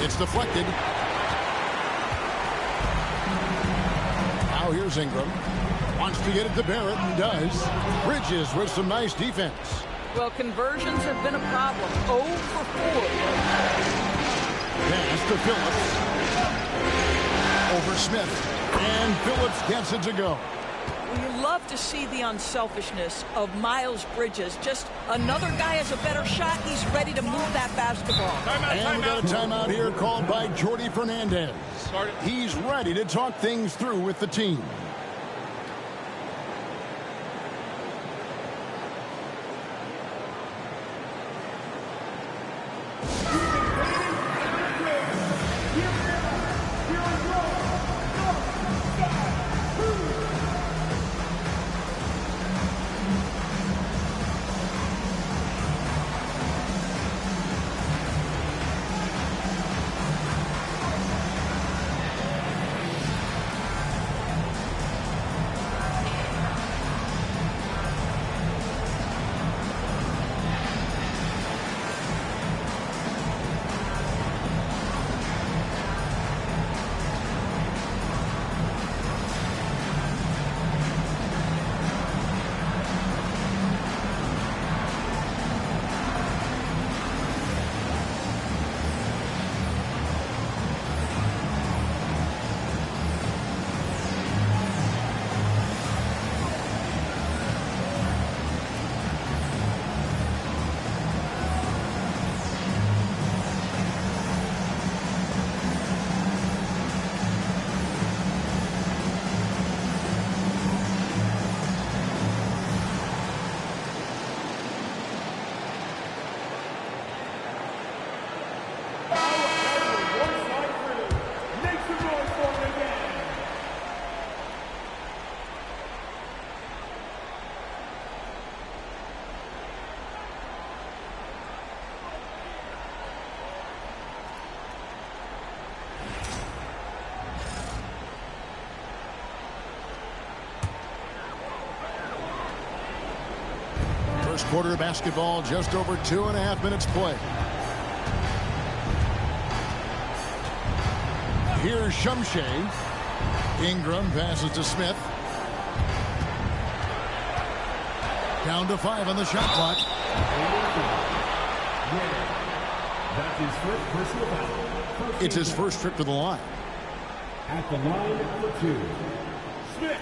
It's deflected. Now here's Ingram. Wants to get it to Barrett and does. Bridges with some nice defense. Well, conversions have been a problem. 0 for 4. Pass to Phillips. Over Smith. And Phillips gets it to go. Well, you love to see the unselfishness of Miles Bridges. Just another guy has a better shot. He's ready to move that basketball. And we got a timeout here called by Jordi Fernandez. He's ready to talk things through with the team. First quarter of basketball, just over 2.5 minutes play. Here's Shumshay. Ingram passes to Smith. Down to 5 on the shot clock. It's his first trip to the line. At the line for 2, Smith.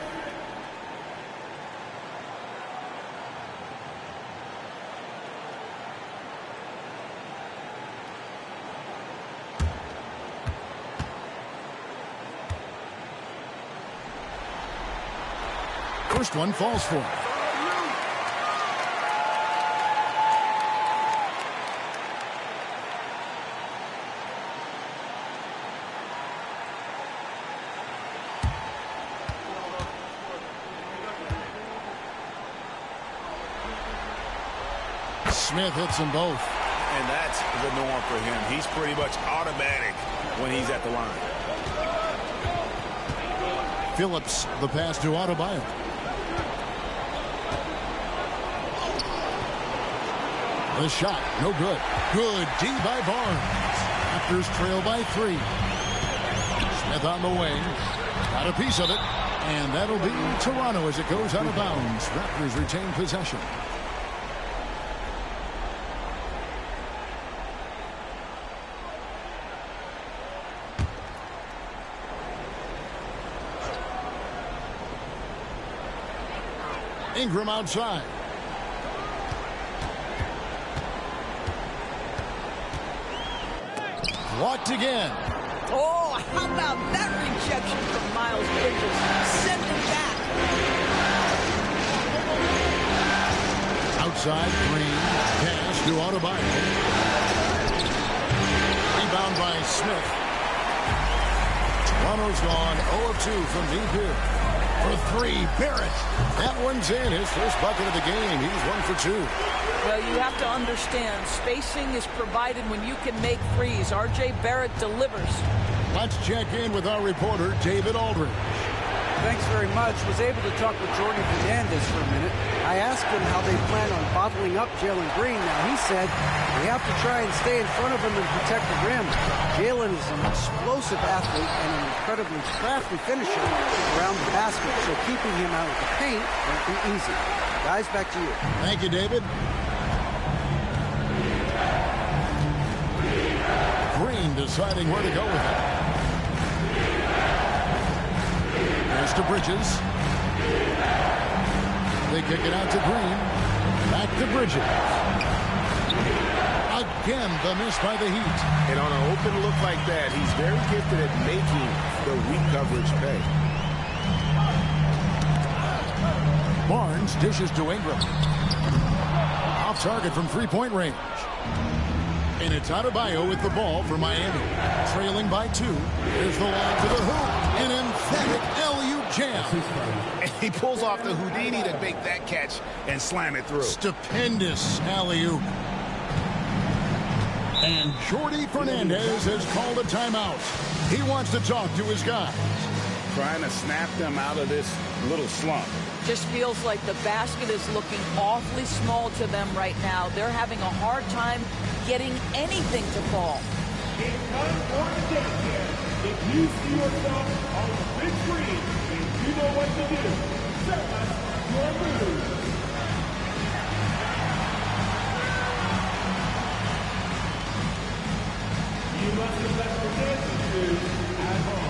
First one falls for him. Smith hits them both. And that's the norm for him. He's pretty much automatic when he's at the line. Phillips, the pass to Adebayo. The shot, no good. Good D by Barnes. Raptors trail by 3. Smith on the wing. Got a piece of it. And that'll be Toronto as it goes out of bounds. Raptors retain possession. Ingram outside. Blocked again. Oh, how about that rejection from Miles Bridges? Send him back. Outside, Green. Pass to Adebayo. Rebound by Smith. Toronto's gone 0 of 2 from deep here. For 3, Barrett. That one's in. His first bucket of the game. He's 1 for 2. Well, you have to understand, spacing is provided when you can make threes. R.J. Barrett delivers. Let's check in with our reporter, David Aldridge. Thanks very much. Was able to talk with Jordy Fernandez for a minute. I asked him how they plan on bottling up Jalen Green. Now, he said we have to try and stay in front of him and protect the rim. Jalen is an explosive athlete and an incredibly crafty finisher around the basket, so keeping him out of the paint won't be easy. Guys, back to you. Thank you, David. Green deciding where to go with it. Pass to Bridges. They kick it out to Green. Back to Bridges. Again, the miss by the Heat. And on an open look like that, he's very gifted at making the weak coverage pay. Barnes dishes to Ingram. Off target from three-point range. And it's Adebayo with the ball for Miami. Trailing by 2. Here's the line to the hoop. An emphatic LU jam. And he pulls off the Houdini to make that catch and slam it through. Stupendous alley-oop. And Jordy Fernandez has called a timeout. He wants to talk to his guys. Trying to snap them out of this little slump. Just feels like the basket is looking awfully small to them right now. They're having a hard time getting anything to fall. It's time for a dance here. If you see yourself on the big screen and you know what to do, set us your move. You must select your dancing shoes at home.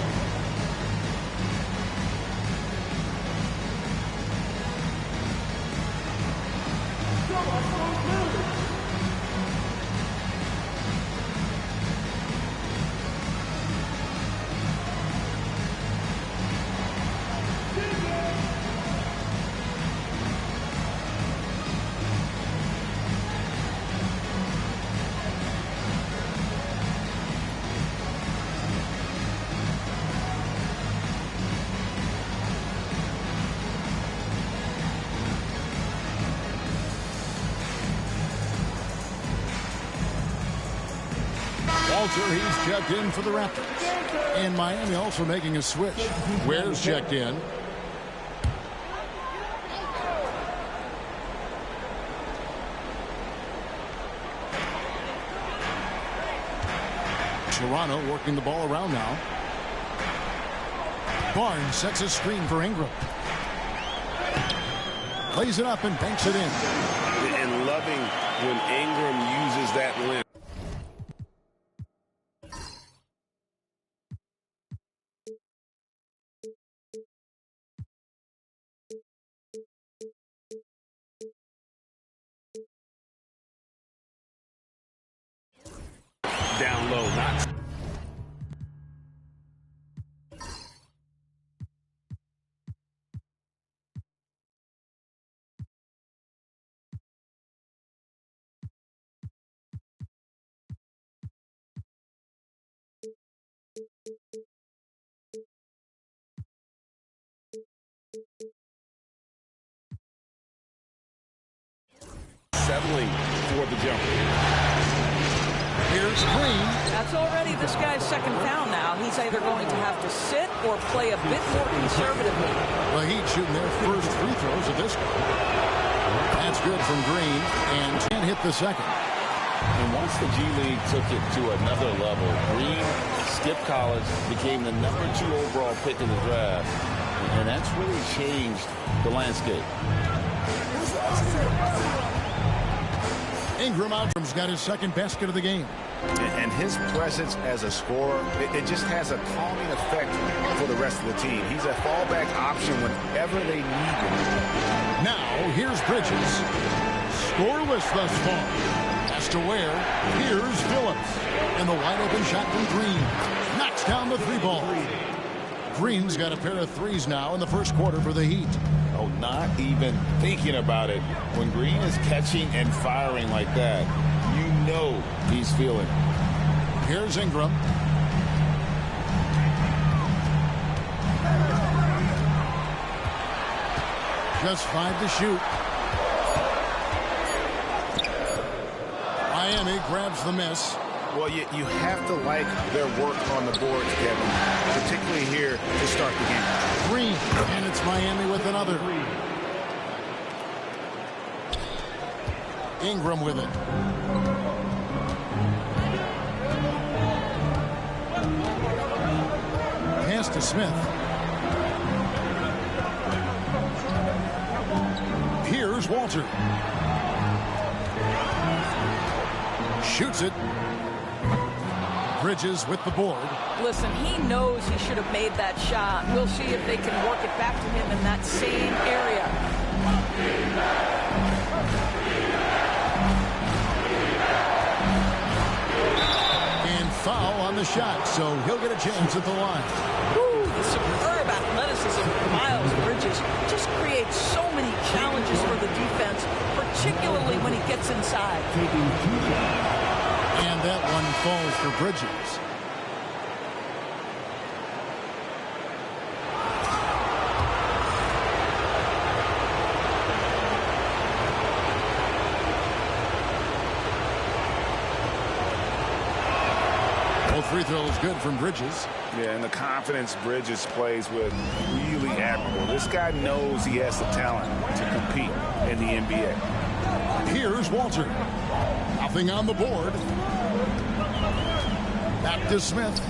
Walter, he's checked in for the Raptors. And Miami also making a switch. Ware's checked in. Toronto working the ball around now. Barnes sets a screen for Ingram. Plays it up and banks it in. And loving when Ingram uses that limb. Down low, not. Settling for the jumper. Here's Green. That's already this guy's second foul now. He's either going to have to sit or play a bit more conservatively. The Heat shooting their first free throws at this point. That's good from Green, and can't hit the second. And once the G League took it to another level, Green skipped college, became the #2 overall pick in the draft, and that's really changed the landscape. Ingram's got his second basket of the game. And his presence as a scorer, it just has a calming effect for the rest of the team. He's a fallback option whenever they need him. Now, here's Bridges. Scoreless thus far. Pass to Ware. Here's Phillips. And the wide open shot from Green. Knocks down the three ball. Green's got a pair of threes now in the first quarter for the Heat. Oh, not even thinking about it. When Green is catching and firing like that, you know he's feeling. Here's Ingram. Just 5 to shoot. Miami grabs the miss. Well, you have to like their work on the boards, Kevin, particularly here to start the game. Green, and it's Miami with another. Ingram with it. Pass to Smith. Here's Walter. Shoots it. Bridges with the board. Listen, he knows he should have made that shot. We'll see if they can work it back to him in that same area. And foul on the shot, so he'll get a chance at the line. Woo, the superb athleticism of Miles Bridges just creates so many challenges for the defense, particularly when he gets inside. And that one falls for Bridges. Both free throws good from Bridges. Yeah, and the confidence Bridges plays with, really admirable. This guy knows he has the talent to compete in the NBA. Here's Walter. Nothing on the board. Back to Smith.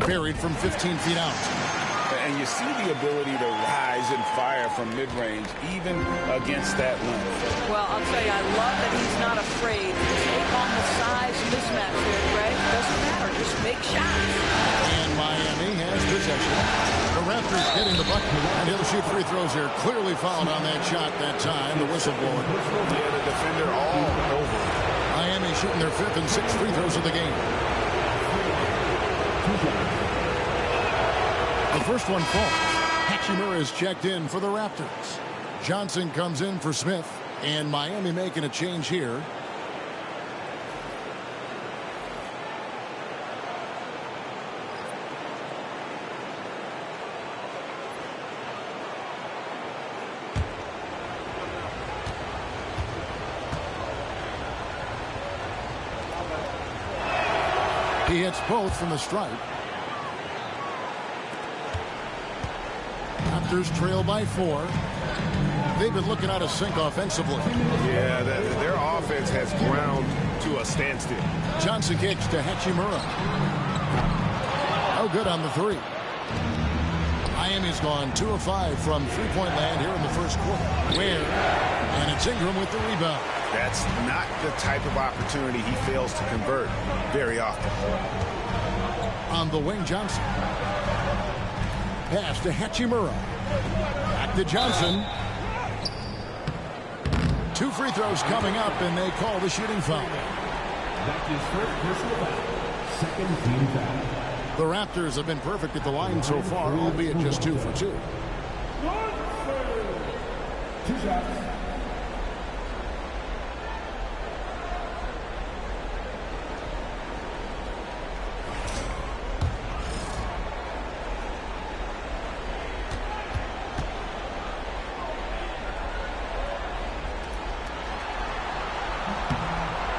Buried from 15 feet out. And you see the ability to rise and fire from mid-range, even against that length. Well, I'll tell you, I love that he's not afraid to take on the size mismatch there, Greg. Doesn't matter. Just make shots. And Miami has possession. The Raptors getting the bucket, and he'll shoot free throws here. Clearly fouled on that shot that time. The whistle blowing. Yeah, the defender all over. Miami shooting their 5th and 6th free throws of the game. The first one falls. Hachimura is checked in for the Raptors. Johnson comes in for Smith, and Miami making a change here. He hits both from the stripe. Raptors trail by 4. They've been looking out of sync offensively. Yeah, their offense has ground to a standstill. Johnson kicks to Hachimura. No good on the 3. Miami's gone 2 of 5 from three-point land here in the first quarter. Where? And it's Ingram with the rebound. That's not the type of opportunity he fails to convert very often. On the wing, Johnson. Pass to Hachimura. Back to Johnson. 2 free throws coming up, and they call the shooting foul. That's his first personal foul. Second team foul. The Raptors have been perfect at the line so far, albeit just 2 for 2. 2 shots.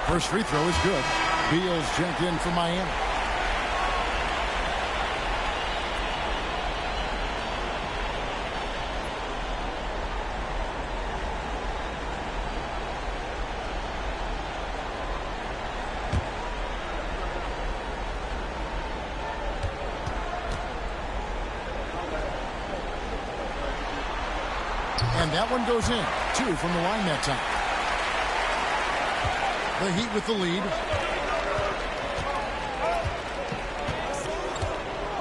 First free throw is good. Beal's checked in for Miami. And that one goes in. 2 from the line that time. The Heat with the lead.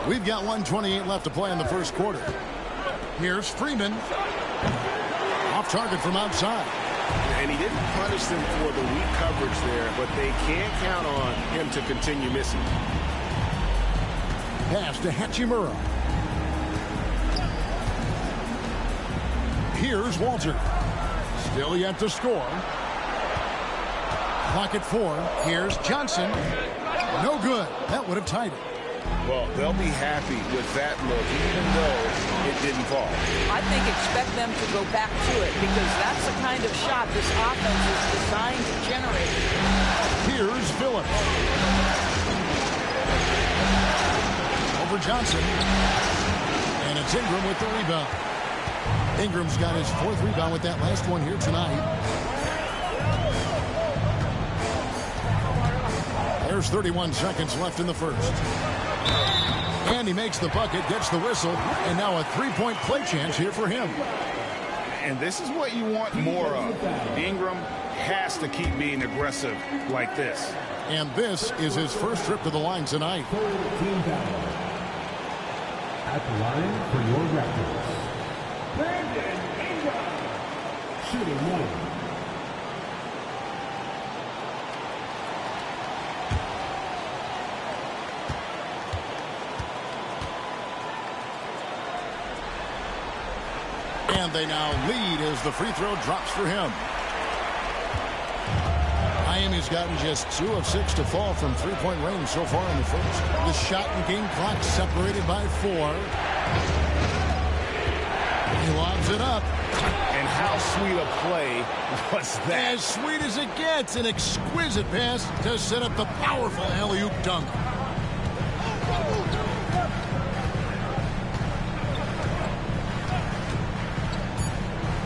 We've got 1:28 left to play in the first quarter. Here's Freeman. Off target from outside. And he didn't punish them for the weak coverage there, but they can't count on him to continue missing. Pass to Hachimura. Here's Walter. Still yet to score. Clock at 4. Here's Johnson. No good. That would have tied it. Well, they'll be happy with that look, even though it didn't fall. I think expect them to go back to it because that's the kind of shot this offense is designed to generate. Here's Phillips. Over Johnson. And it's Ingram with the rebound. Ingram's got his 4th rebound with that last one here tonight. There's 31 seconds left in the first. And he makes the bucket, gets the whistle, and now a 3-point play chance here for him. And this is what you want more of. Ingram has to keep being aggressive like this. And this is his first trip to the line tonight. At the line for your Raptors, Brandon Ingram, shooting 1. And they now lead as the free throw drops for him. Miami's gotten just 2 of 6 to fall from 3-point range so far in the first. The shot and game clock separated by 4. He lobs it up. And how sweet a play was that? As sweet as it gets, an exquisite pass to set up the powerful alley-oop dunk.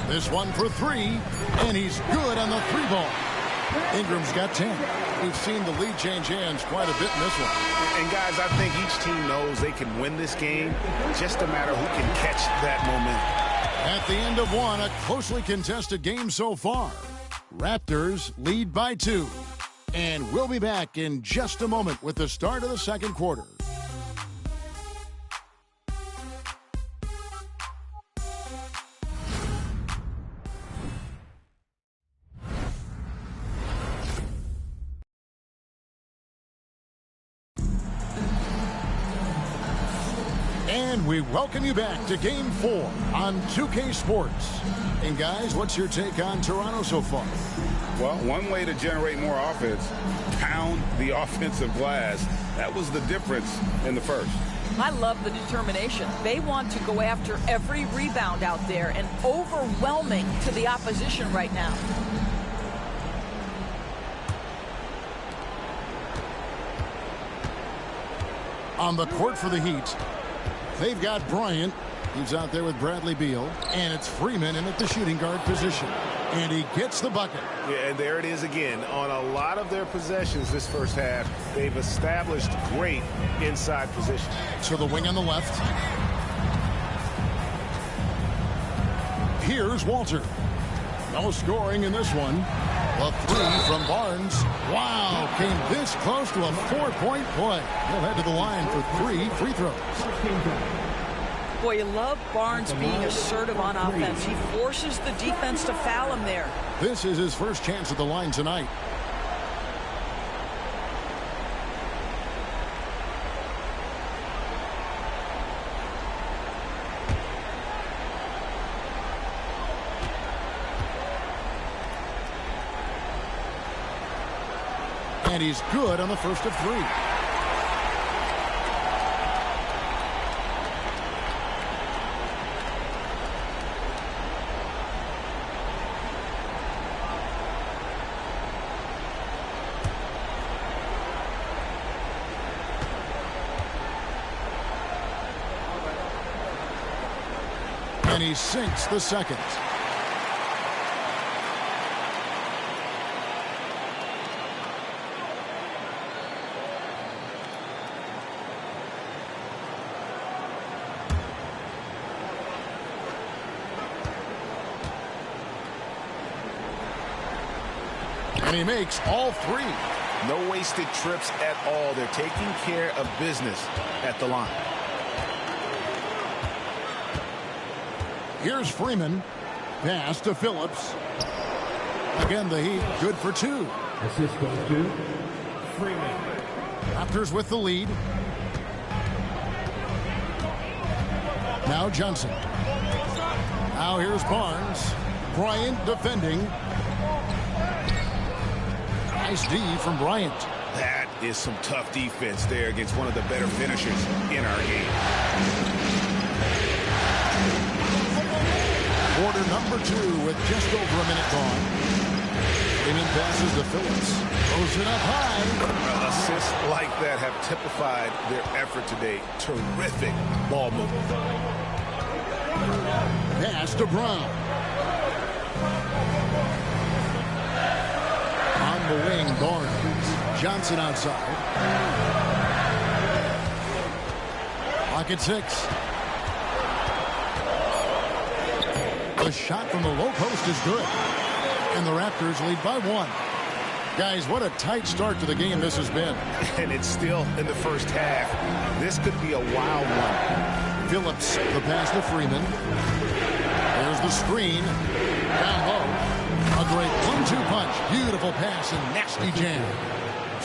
This one for 3, and he's good on the 3-ball. Ingram's got 10. We've seen the lead change hands quite a bit in this one. And guys, I think each team knows they can win this game. Just a matter who can catch that momentum. At the end of one, a closely contested game so far. Raptors lead by 2. And we'll be back in just a moment with the start of the second quarter. And we welcome you back to Game 4 on 2K Sports. And guys, what's your take on Toronto so far? Well, one way to generate more offense, pound the offensive glass. That was the difference in the first. I love the determination. They want to go after every rebound out there and overwhelming to the opposition right now. On the court for the Heat, they've got Bryant. He's out there with Bradley Beal. And it's Freeman in at the shooting guard position. And he gets the bucket. Yeah, and there it is again. On a lot of their possessions this first half, they've established great inside position. To the wing on the left. Here's Walter. No scoring in this one. A 3 from Barnes. Wow, came this close to a 4-point play. He'll head to the line for 3 free throws. Boy, you love Barnes being assertive on offense. He forces the defense to foul him there. This is his first chance at the line tonight. And he's good on the first of 3. And he sinks the second. And he makes all 3. No wasted trips at all. They're taking care of business at the line. Here's Freeman. Pass to Phillips. Again, the Heat good for 2. Assist goes to Freeman. Raptors with the lead. Now Johnson. Now here's Barnes. Bryant defending. Nice D from Bryant. That is some tough defense there against one of the better finishers in our game. Quarter number 2 with just over a minute gone. Freeman passes to Phillips. Throws it up high. Assists like that have typified their effort today. Terrific ball movement. Pass to Brown. On the wing, Barnes. Johnson outside. Pocket 6. The shot from the low post is good. And the Raptors lead by 1. Guys, what a tight start to the game this has been. And it's still in the first half. This could be a wild one. Phillips, the pass to Freeman. There's the screen. Down low. A great 1-2 punch. Beautiful pass and nasty jam.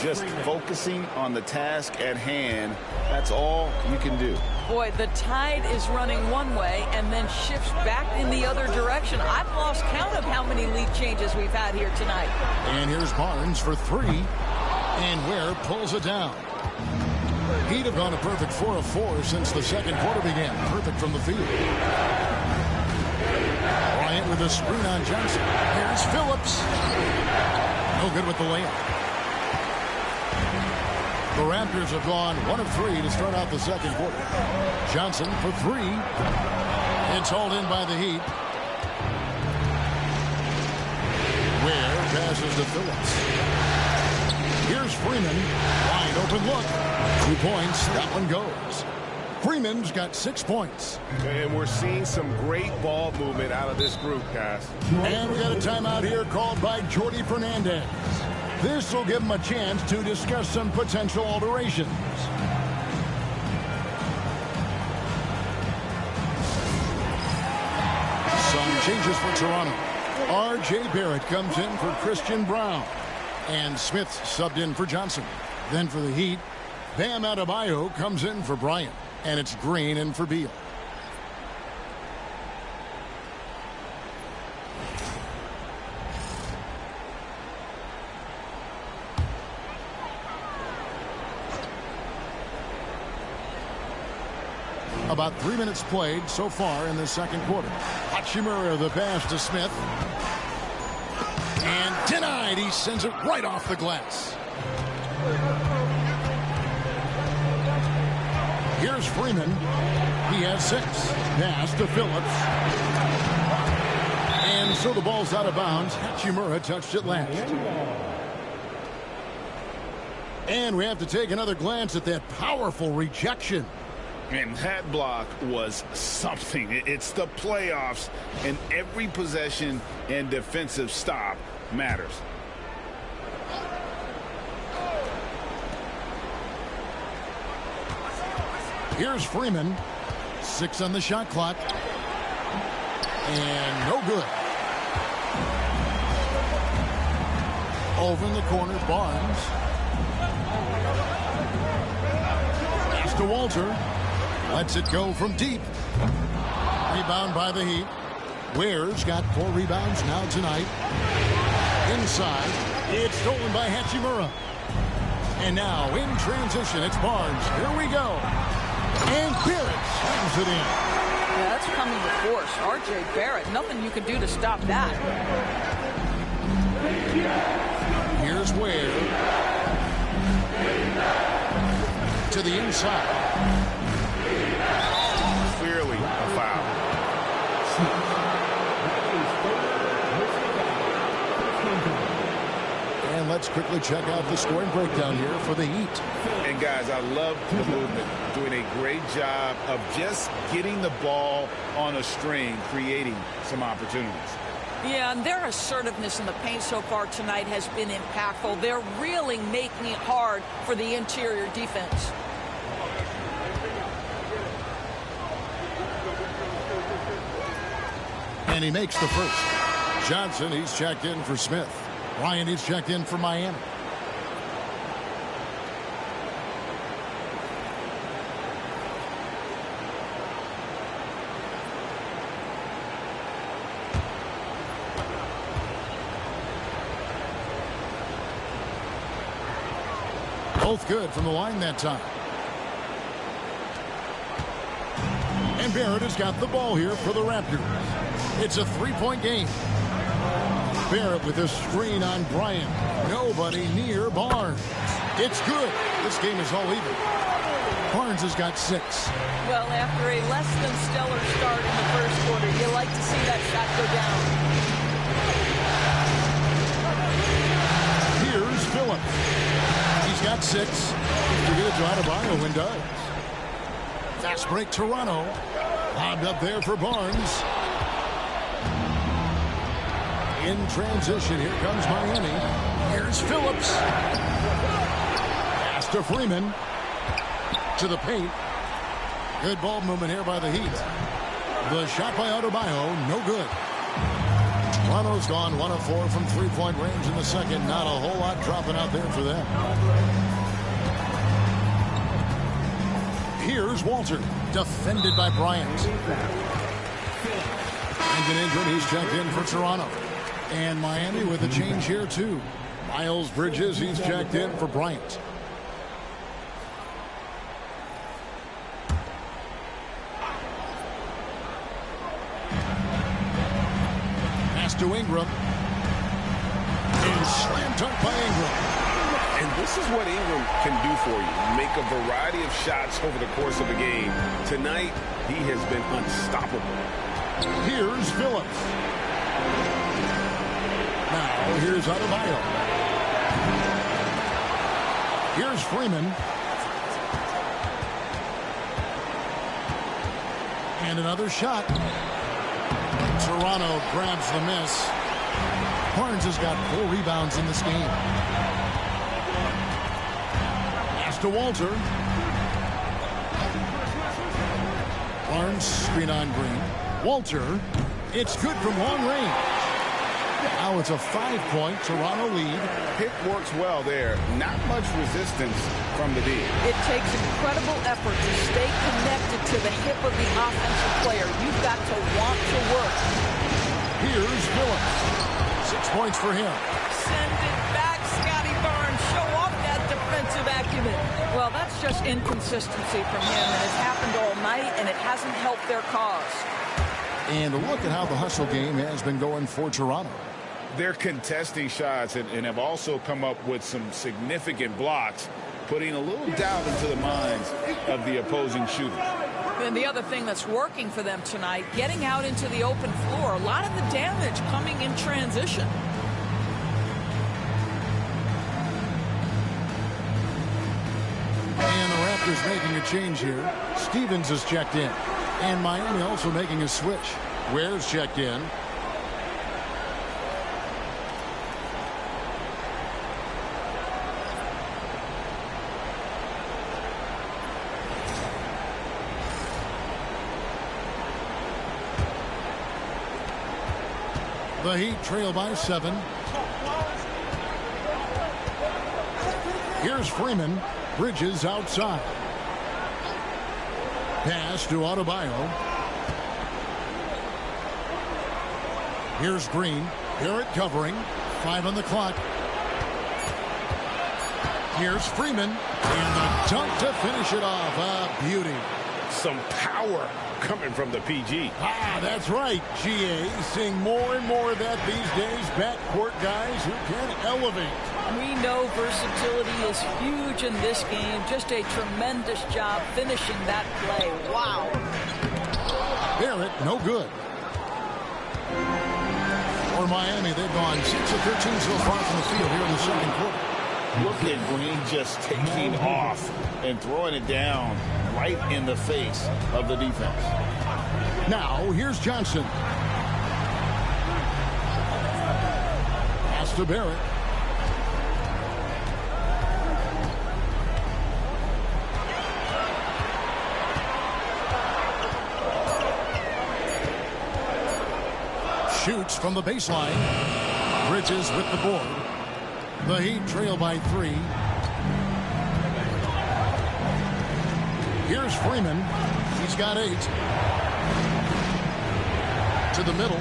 Just focusing on the task at hand, that's all you can do. Boy, the tide is running one way and then shifts back in the other direction. I've lost count of how many lead changes we've had here tonight. And here's Barnes for 3. And Ware pulls it down. He'd have gone a perfect 4 of 4 since the second quarter began. Perfect from the field. Bryant with a screen on Johnson. Here's Phillips. No good with the layup. The Raptors have gone 1 of 3 to start out the second quarter. Johnson for 3. It's hauled in by the Heat. Ware passes to Phillips. Here's Freeman. Wide open look. 2 points. That one goes. Freeman's got 6 points. And we're seeing some great ball movement out of this group, guys. And we got a timeout here called by Jordi Fernandez. This will give him a chance to discuss some potential alterations. Some changes for Toronto. R.J. Barrett comes in for Christian Brown. And Smith subbed in for Johnson. Then for the Heat, Bam Adebayo comes in for Bryant. And it's Green in for Beal. About 3 minutes played so far in the second quarter. Hachimura the pass to Smith. And denied. He sends it right off the glass. Here's Freeman. He has 6. Pass to Phillips. And so the ball's out of bounds. Hachimura touched it last. And we have to take another glance at that powerful rejection. And that block was something. It's the playoffs, and every possession and defensive stop matters. Here's Freeman. 6 on the shot clock. And no good. Over in the corner, Barnes. Pass to Walter. Lets it go from deep. Rebound by the Heat. Ware's got 4 rebounds now tonight. Inside. It's stolen by Hachimura. And now in transition, it's Barnes. Here we go. And Barrett slams it in. Yeah, that's coming with force. R.J. Barrett, nothing you can do to stop that. Here's Ware. To the inside. Clearly a foul. And let's quickly check out the scoring breakdown here for the Heat. And guys, I love the movement. Doing a great job of just getting the ball on a string, creating some opportunities. Yeah, and their assertiveness in the paint so far tonight has been impactful. They're really making it hard for the interior defense. And he makes the first. Johnson, he's checked in for Smith. Ryan, he's checked in for Miami. Both good from the line that time. And Barrett has got the ball here for the Raptors. It's a three-point game. Barrett with a screen on Bryant. Nobody near Barnes. It's good. This game is all even. Barnes has got 6. Well, after a less than stellar start in the first quarter, you like to see that shot go down. Here's Phillips. He's got 6. To get it to Adebayo and does. Fast break Toronto. Lobbed up there for Barnes. In transition, here comes Miami. Here's Phillips. Pass to Freeman. To the paint. Good ball movement here by the Heat. The shot by Adebayo, no good. Toronto's gone 1 of 4 from three-point range in the second. Not a whole lot dropping out there for them. Here's Walter, defended by Bryant. And an injury, he's checked in for Toronto. And Miami with a change here too. Miles Bridges, he's checked in for Bryant. Pass to Ingram. And slam dunk by Ingram. And this is what Ingram can do for you. Make a variety of shots over the course of a game. Tonight, he has been unstoppable. Here's Phillips. Now, here's Adebayo. Here's Freeman. And another shot. Toronto grabs the miss. Barnes has got 4 rebounds in this game. Pass to Walter. Barnes screen on Green. Walter, it's good from long range. Now it's a 5-point Toronto lead. Pick works well there. Not much resistance from the D. It takes incredible effort to stay connected to the hip of the offensive player. You've got to want to work. Here's Phillips. 6 points for him. Send it back, Scotty Barnes. Show off that defensive acumen. Well, that's just inconsistency from him, and it's happened all night, and it hasn't helped their cause. And look at how the hustle game has been going for Toronto. They're contesting shots and have also come up with some significant blocks, putting a little doubt into the minds of the opposing shooter. And the other thing that's working for them tonight, getting out into the open floor. A lot of the damage coming in transition. And the Raptors making a change here. Stevens is checked in. And Miami also making a switch. Ware's checked in. The Heat trail by 7. Here's Freeman. Bridges outside. Pass to Adebayo. Here's Green. Barrett covering. 5 on the clock. Here's Freeman. And the dunk to finish it off. A beauty. Some power coming from the PG. That's right, GA. Seeing more and more of that these days. Backcourt guys who can elevate. We know versatility is huge in this game. Just a tremendous job finishing that play. Wow. Barrett, no good. For Miami, they've gone 6 of 13 so far from the field here in the second quarter. Look at Green just taking off and throwing it down right in the face of the defense. Now, here's Johnson. Pass to Barrett. Shoots from the baseline. Bridges with the board. The Heat trail by 3. Here's Freeman. He's got 8. To the middle.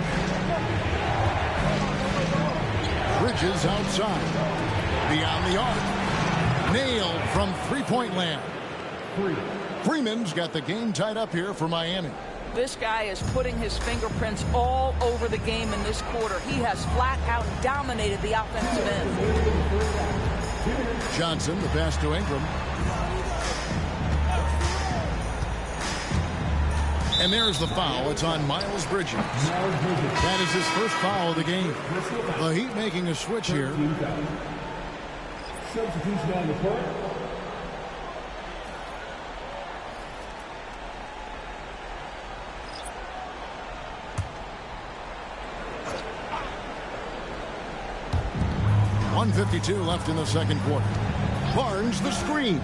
Bridges outside. Beyond the arc. Nailed from three-point land. Freeman's got the game tied up here for Miami. This guy is putting his fingerprints all over the game in this quarter. He has flat out dominated the offensive end. Johnson, the pass to Ingram. And there's the foul. It's on Miles Bridges. That is his first foul of the game. The Heat making a switch here. Substitution on the court. .152 left in the second quarter. Barnes the screen.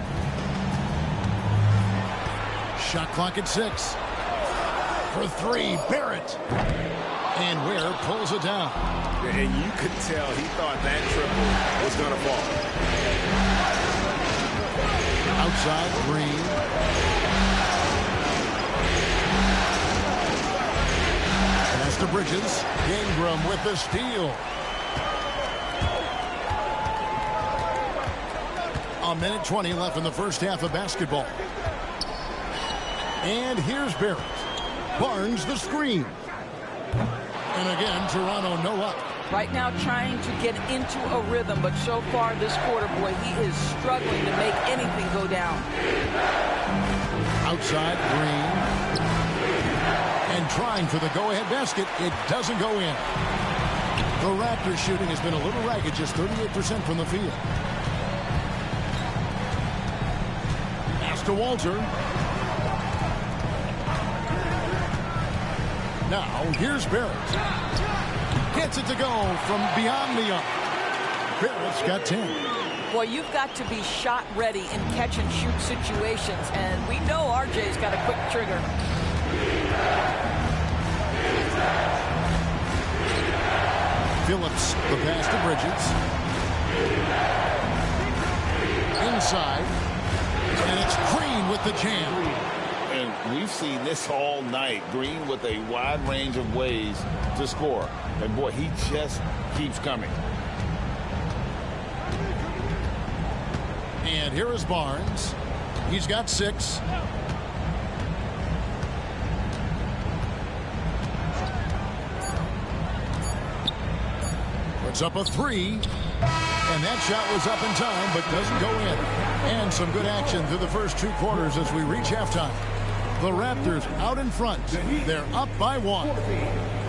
Shot clock at 6. For 3, Barrett. And Ware pulls it down. And you could tell he thought that triple was going to fall. Outside, Green. Pass to Bridges. Ingram with the steal. A minute 20 left in the first half of basketball. And here's Barrett. Barnes the screen. And again, Toronto no up. Right now trying to get into a rhythm, but so far this quarter, boy, he is struggling to make anything go down. Outside, Green. And trying for the go-ahead basket. It doesn't go in. The Raptors shooting has been a little ragged, just 38% from the field. Pass to Walter. Now, here's Barrett. Gets it to go from beyond the arc. Barrett's got 10. Boy, you've got to be shot ready in catch-and-shoot situations, and we know RJ's got a quick trigger. Phillips, the pass to Bridges. Inside. And it's Green with the jam. And we've seen this all night. Green with a wide range of ways to score. And, boy, he just keeps coming. And here is Barnes. He's got 6. Puts up a 3. And that shot was up in time, but doesn't go in. And some good action through the first 2 quarters as we reach halftime. The Raptors out in front. They're up by 1.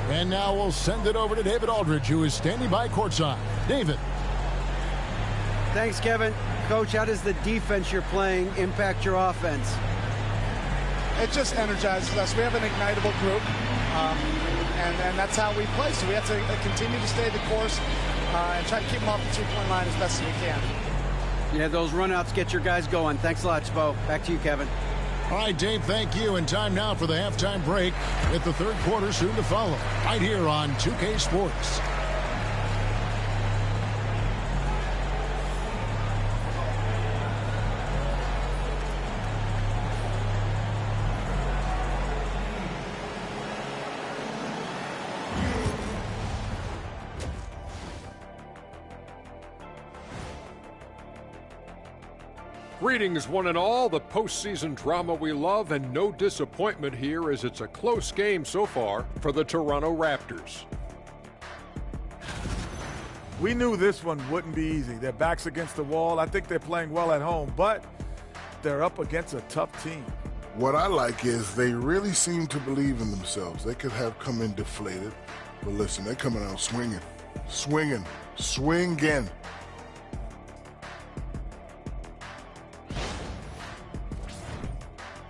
And now we'll send it over to David Aldridge, who is standing by courtside. David. Thanks, Kevin. Coach, how does the defense you're playing impact your offense? It just energizes us. We have an ignitable group, and that's how we play. So we have to continue to stay the course and try to keep them off the 3-point line as best as we can. Yeah, those runouts get your guys going. Thanks a lot, Spo. Back to you, Kevin. All right, Dave, thank you. And time now for the halftime break with the third quarter soon to follow right here on 2K Sports. Greetings, one and all. The postseason drama we love, and no disappointment here as it's a close game so far for the Toronto Raptors. We knew this one wouldn't be easy. Their backs against the wall. I think they're playing well at home, but they're up against a tough team. What I like is they really seem to believe in themselves. They could have come in deflated, but listen, they're coming out swinging.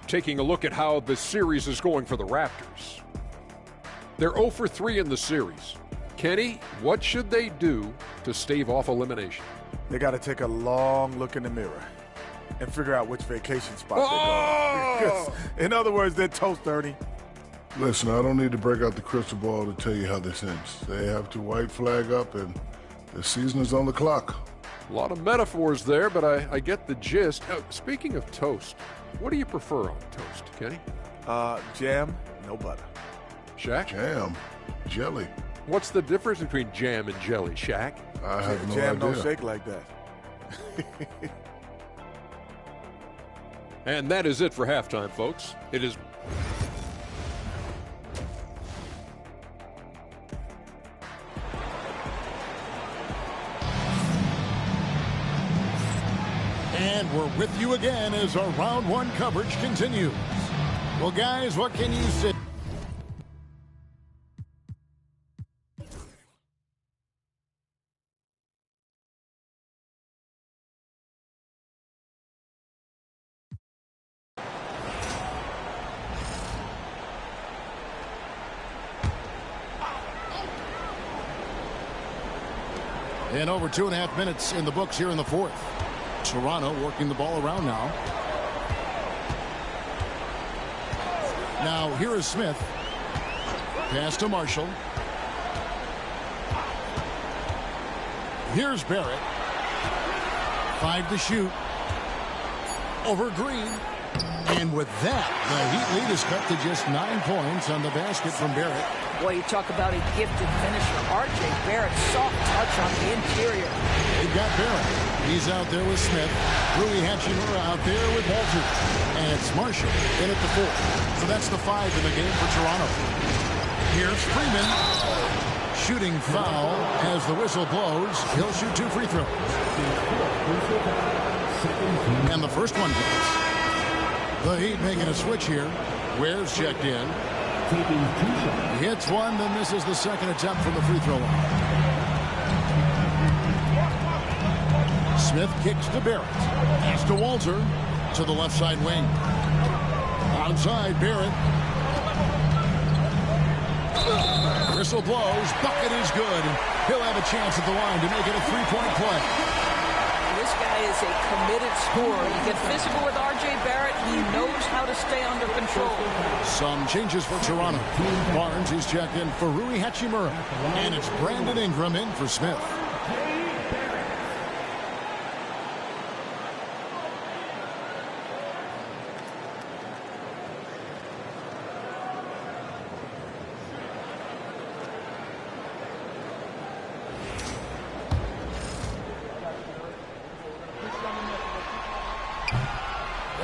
Taking a look at how the series is going for the Raptors. They're 0 for 3 in the series. Kenny, what should they do to stave off elimination? They got to take a long look in the mirror and figure out which vacation spot they're going. In other words, they're toast, Ernie. Listen, I don't need to break out the crystal ball to tell you how this ends. They have to white flag up, and the season is on the clock. A lot of metaphors there, but I get the gist. Speaking of toast, what do you prefer on toast, Kenny? Jam, no butter. Shaq? Jam, jelly. What's the difference between jam and jelly, Shaq? I have no Jam idea. don't shake like that. And that is it for halftime, folks. It is. And we're with you again as our round one coverage continues. Well, guys, what can you say? And over 2.5 minutes in the books here in the fourth. Toronto working the ball around now. Now here is Smith. Pass to Marshall. Here's Barrett. 5 to shoot. Over Green. And with that, the Heat lead is cut to just 9 points on the basket from Barrett. Boy, you talk about a gifted finisher. R.J. Barrett, soft touch on the interior. They've got Barrett. He's out there with Smith. Rui Hachimura out there with Walter. And it's Marshall in at the 4. So that's the 5 in the game for Toronto. Here's Freeman. Shooting foul as the whistle blows. He'll shoot 2 free throws. And the first one goes. The Heat making a switch here. Ware's checked in. He hits one, then misses the second attempt from the free throw line. Smith kicks to Barrett. Pass to Walter. To the left side wing. Outside, Barrett. Whistle blows. Bucket is good. He'll have a chance at the line to make it a 3-point play. This guy is a committed scorer. You get physical with R.J. Barrett. He knows how to stay under control. Some changes for Toronto. Barnes is checked in for Rui Hachimura. And it's Brandon Ingram in for Smith.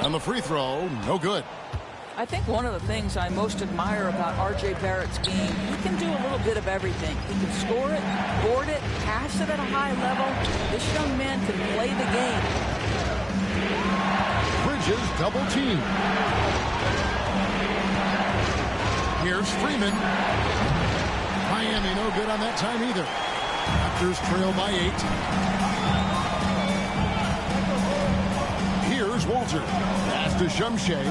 On the free throw, no good. I think one of the things I most admire about R.J. Barrett's game, he can do a little bit of everything. He can score it, board it, pass it at a high level. This young man can play the game. Bridges double team. Here's Freeman. Miami no good on that time either. Raptors trail by 8. Here's Walter. Pass to Shumshay.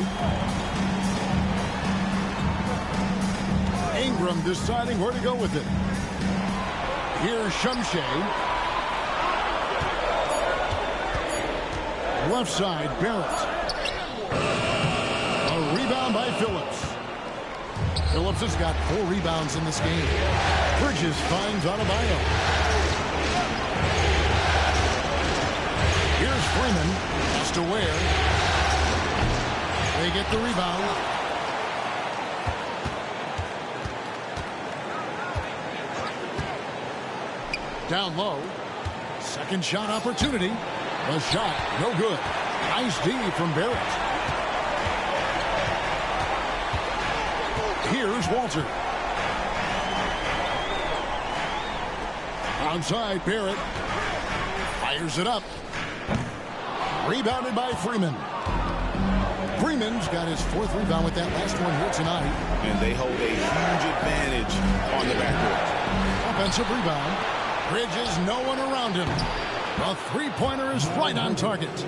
Ingram deciding where to go with it. Here's Shumshay. Left side, Barrett. A rebound by Phillips. Phillips has got 4 rebounds in this game. Bridges finds Adebayo. Here's Freeman. Pass to Ware. They get the rebound. Down low. Second shot opportunity. The shot, no good. Nice D from Barrett. Here's Walter. Outside, Barrett. Fires it up. Rebounded by Freeman. Freeman's got his 4th rebound with that last one here tonight. And they hold a huge advantage on the backcourt. Offensive rebound. Bridges, no one around him. The 3-pointer is right on target.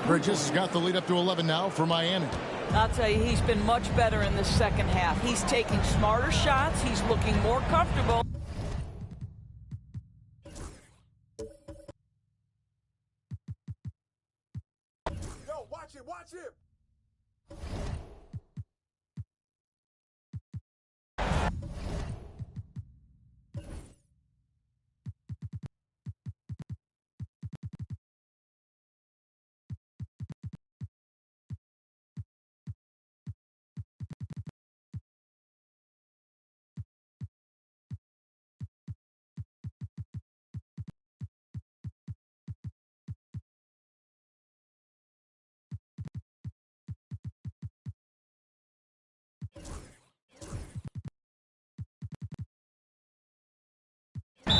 Bridges has got the lead up to 11 now for Miami. I'll tell you, he's been much better in the second half. He's taking smarter shots. He's looking more comfortable. Yo, watch it, watch it.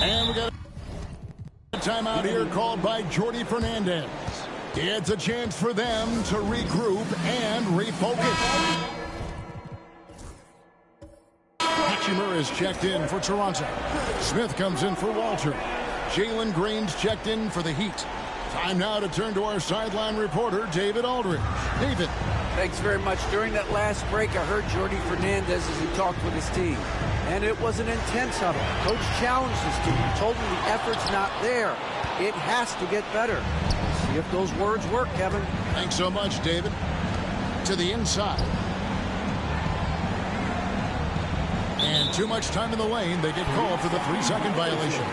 And we got a timeout here called by Jordy Fernandez. It's a chance for them to regroup and refocus. Hachimura is checked in for Toronto. Smith comes in for Walter. Jalen Green's checked in for the Heat. Time now to turn to our sideline reporter, David Aldridge. David. Thanks very much. During that last break, I heard Jordy Fernandez as he talked with his team. And it was an intense huddle. Coach challenged his team. He told them the effort's not there. It has to get better. See if those words work, Kevin. Thanks so much, David. To the inside. And too much time in the lane. They get called for the 3-second violation.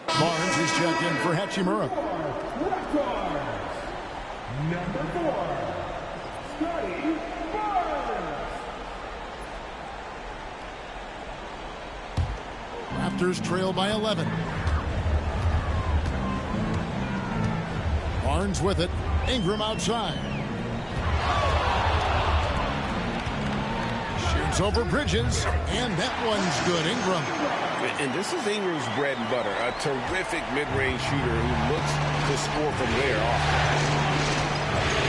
Barnes is checked in for Hachimura. Number 4, Scotty Barnes. Raptors trail by 11. Barnes with it. Ingram outside. Shoots over Bridges, and that one's good. Ingram. And this is Ingram's bread and butter, a terrific mid-range shooter who looks to score from there off.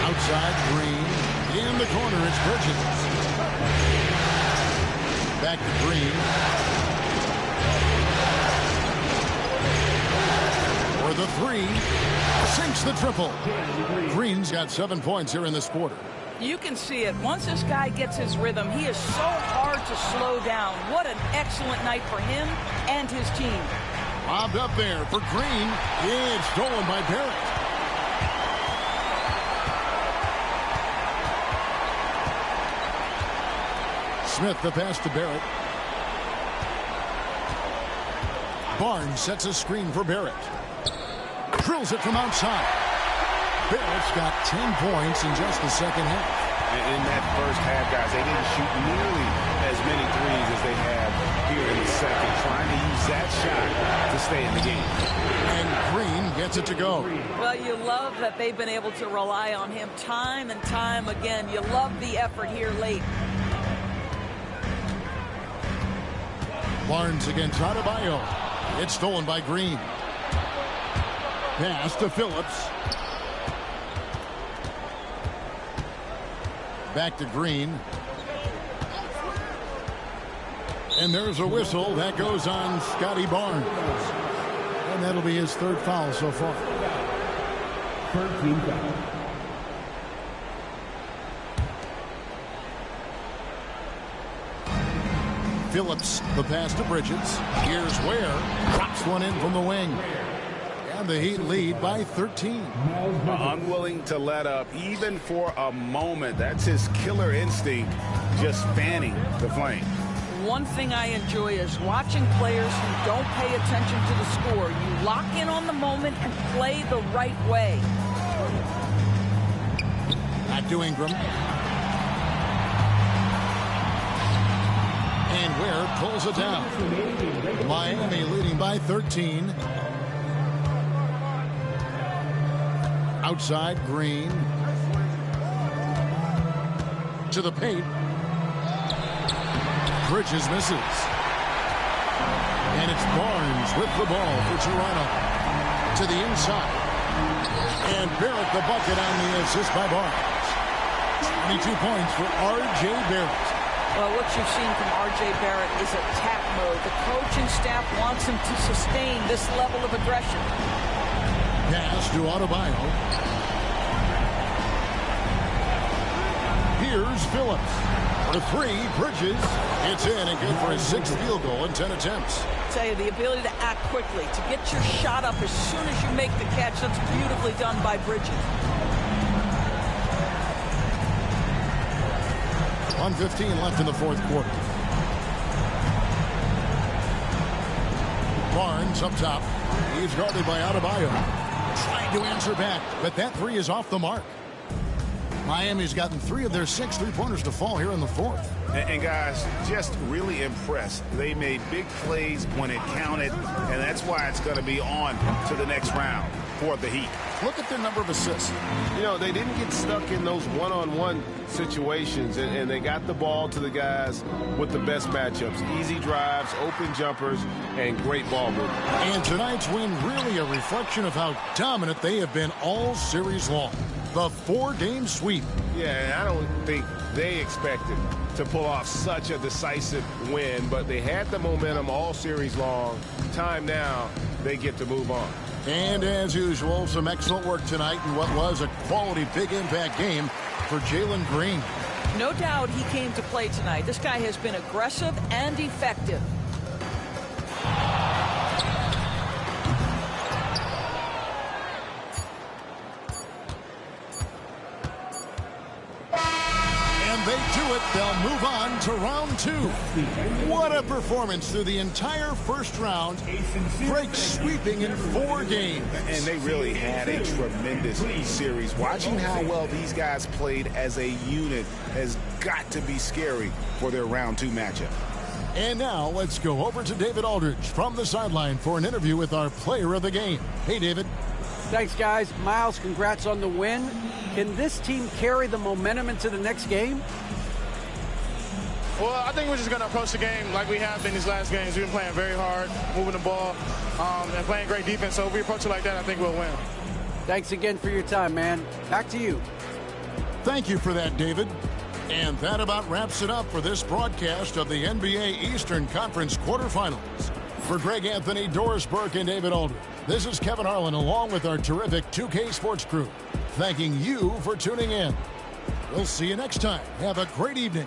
Outside, Green. In the corner, it's Bridges. Back to Green. For the 3. Sinks the triple. Green's got 7 points here in this quarter. You can see it. Once this guy gets his rhythm, he is so hard to slow down. What an excellent night for him and his team. Lobbed up there for Green. It's stolen by Barrett. Smith the pass to Barrett. Barnes sets a screen for Barrett. Drills it from outside. Barrett's got 10 points in just the second half. In that first half, guys, they didn't shoot nearly as many threes as they have here in the second, trying to use that shot to stay in the game. And Green gets it to go. Well, you love that they've been able to rely on him time and time again. You love the effort here late. Barnes against Adebayo. It's stolen by Green. Pass to Phillips. Back to Green. And there's a whistle. That goes on Scotty Barnes. And that'll be his 3rd foul so far. 13 foul. Phillips, the pass to Bridges. Here's Ware. Drops one in from the wing. And the Heat lead by 13. Unwilling to let up even for a moment. That's his killer instinct, just fanning the flame. One thing I enjoy is watching players who don't pay attention to the score. You lock in on the moment and play the right way. Back to Ingram. And Ware pulls it down. Miami leading by 13. Outside, Green. To the paint. Bridges misses. And it's Barnes with the ball for Toronto. To the inside. And Barrett the bucket on the assist by Barnes. 22 points for R.J. Barrett. Well, what you've seen from R.J. Barrett is attack mode. The coaching staff wants him to sustain this level of aggression. Pass to Adebayo. Here's Phillips. For 3, Bridges. It's in and good for his 6th field goal in 10 attempts. I tell you, the ability to act quickly, to get your shot up as soon as you make the catch, that's beautifully done by Bridges. 1:15 left in the 4th quarter. Barnes up top. He's guarded by Adebayo. Trying to answer back, but that 3 is off the mark. Miami's gotten 3 of their 6 3-pointers to fall here in the 4th. And guys, just really impressed. They made big plays when it counted, and that's why it's going to be on to the next round. for the Heat. Look at their number of assists. You know, they didn't get stuck in those one-on-one situations, and they got the ball to the guys with the best matchups. Easy drives, open jumpers, and great ball movement. And tonight's win really a reflection of how dominant they have been all series long. The 4-game sweep. Yeah, and I don't think they expected to pull off such a decisive win, but they had the momentum all series long. Time now, they get to move on. And as usual, some excellent work tonight in what was a quality big impact game for Jalen Green. No doubt he came to play tonight. This guy has been aggressive and effective. They do it. They'll move on to round 2. What a performance through the entire first round. Break sweeping in 4 games. And they really had a tremendous series. Watching how well these guys played as a unit has got to be scary for their round 2 matchup. And now let's go over to David Aldridge from the sideline for an interview with our player of the game. Hey, David. Thanks, guys. Miles, congrats on the win. Can this team carry the momentum into the next game? Well, I think we're just going to approach the game like we have been these last games. We've been playing very hard, moving the ball, and playing great defense. So if we approach it like that, I think we'll win. Thanks again for your time, man. Back to you. Thank you for that, David. And that about wraps it up for this broadcast of the NBA Eastern Conference quarterfinals. For Greg Anthony, Doris Burke, and David Aldridge, this is Kevin Harlan along with our terrific 2K Sports crew, thanking you for tuning in. We'll see you next time. Have a great evening.